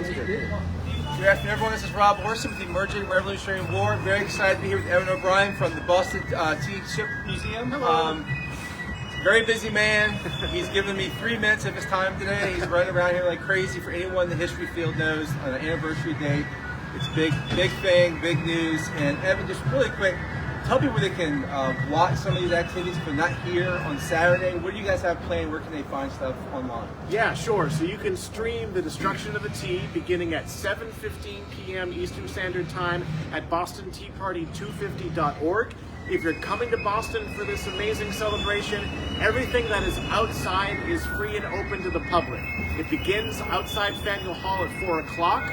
Sounds good. Good afternoon, everyone. This is Rob Orson with the Emerging Revolutionary War. Very excited to be here with Evan O'Brien from the Boston Tea Ship Museum. Hello. Very busy man. He's given me 3 minutes of his time today. He's running around here like crazy. For anyone in the history field knows, on an anniversary date, it's big thing, big news. And Evan, just really quick, tell people where they can watch some of these activities, but not here on Saturday. What do you guys have planned? Where can they find stuff online? Yeah, sure. So you can stream the destruction of the tea beginning at 7:15 p.m. Eastern Standard Time at BostonTeaParty250.org. If you're coming to Boston for this amazing celebration, everything that is outside is free and open to the public. It begins outside Faneuil Hall at 4 o'clock,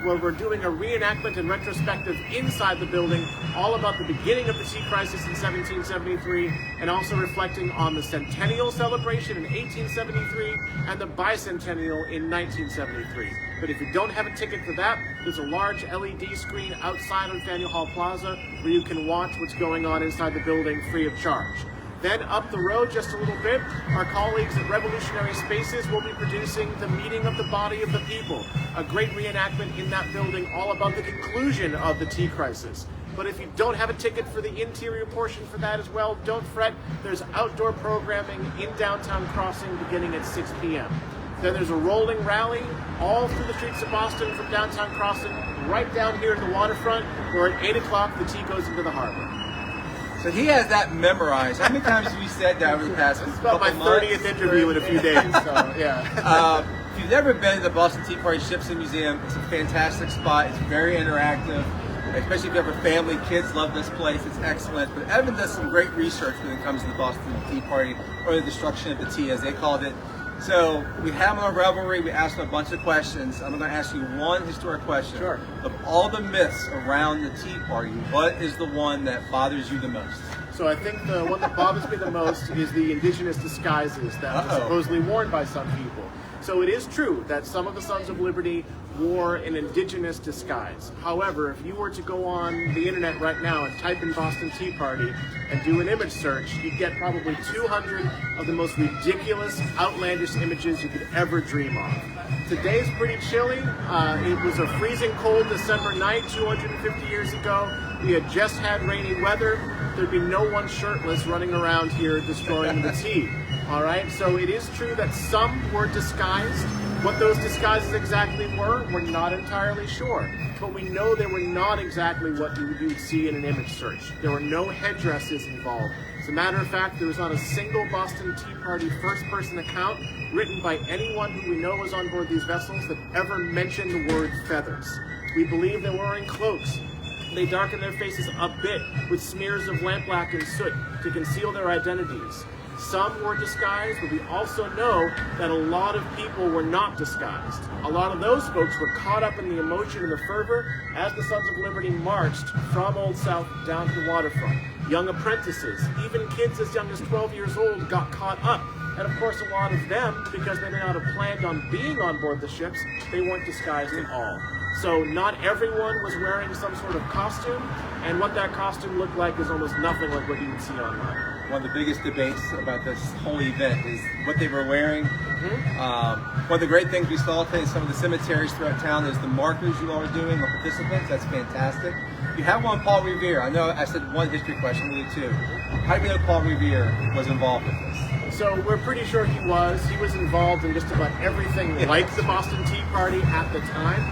where we're doing a reenactment and retrospective inside the building all about the beginning of the tea crisis in 1773 and also reflecting on the centennial celebration in 1873 and the bicentennial in 1973. But if you don't have a ticket for that, there's a large LED screen outside on Faneuil Hall Plaza where you can watch what's going on inside the building free of charge. Then up the road just a little bit, our colleagues at Revolutionary Spaces will be producing the Meeting of the Body of the People, a great reenactment in that building all about the conclusion of the tea crisis. But if you don't have a ticket for the interior portion for that as well, don't fret. There's outdoor programming in downtown Crossing beginning at 6 p.m. Then there's a rolling rally all through the streets of Boston from downtown Crossing right down here to the waterfront, where at 8 o'clock the tea goes into the harbor. So he has that memorized. How many times have you said that over the past It's about my couple 30th months? interview in a few days, so yeah. If you've never been to the Boston Tea Party Ships and Museum, it's a fantastic spot. It's very interactive, especially if you have a family. Kids love this place. It's excellent. But Evan does some great research when it comes to the Boston Tea Party, or the destruction of the tea, as they called it. So we have him on Revelry. We asked him a bunch of questions. I'm going to ask you one historic question. Sure. Of all the myths around the Tea Party, what is the one that bothers you the most? So I think the one that bothers me the most is the indigenous disguises that were supposedly worn by some people. So it is true that some of the Sons of Liberty wore an indigenous disguise. However, if you were to go on the internet right now and type in Boston Tea Party and do an image search, you'd get probably 200 of the most ridiculous, outlandish images you could ever dream of. Today's pretty chilly. It was a freezing cold December night 250 years ago. We had just had rainy weather. There'd be no one shirtless running around here destroying the tea. All right, so it is true that some were disguised. What those disguises exactly were, we're not entirely sure. But we know they were not exactly what you would see in an image search. There were no headdresses involved. As a matter of fact, there was not a single Boston Tea Party first-person account written by anyone who we know was on board these vessels that ever mentioned the word feathers. We believe they were wearing cloaks. They darkened their faces a bit with smears of lampblack and soot to conceal their identities. Some were disguised, but we also know that a lot of people were not disguised. A lot of those folks were caught up in the emotion and the fervor as the Sons of Liberty marched from Old South down to the waterfront. Young apprentices, even kids as young as 12 years old, got caught up. And of course, a lot of them, because they may not have planned on being on board the ships, they weren't disguised at all. So not everyone was wearing some sort of costume, and what that costume looked like is almost nothing like what you would see online. One of the biggest debates about this whole event is what they were wearing. One of the great things we saw today in some of the cemeteries throughout town is the markers you all are doing, the participants. That's fantastic. You have one, Paul Revere. I know I said one history question, really two. How do you know Paul Revere was involved with this? So we're pretty sure he was. He was involved in just about everything like the Boston Tea Party at the time.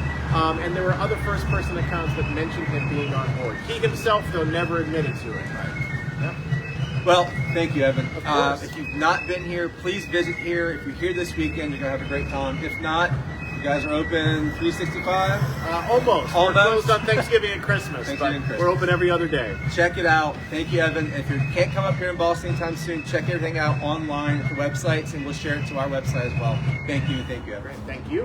And there were other first-person accounts that mentioned him being on board. He himself, though, never admitted to it. Right. Yep. Well, thank you, Evan. Of course. If you've not been here, please visit here. If you're here this weekend, you're going to have a great time. If not, you guys are open 365? Almost. We're closed on Thanksgiving and Christmas, we're open every other day. Check it out. Thank you, Evan. If you can't come up here in Boston anytime soon, check everything out online at the websites, and we'll share it to our website as well. Thank you, Evan. Thank you.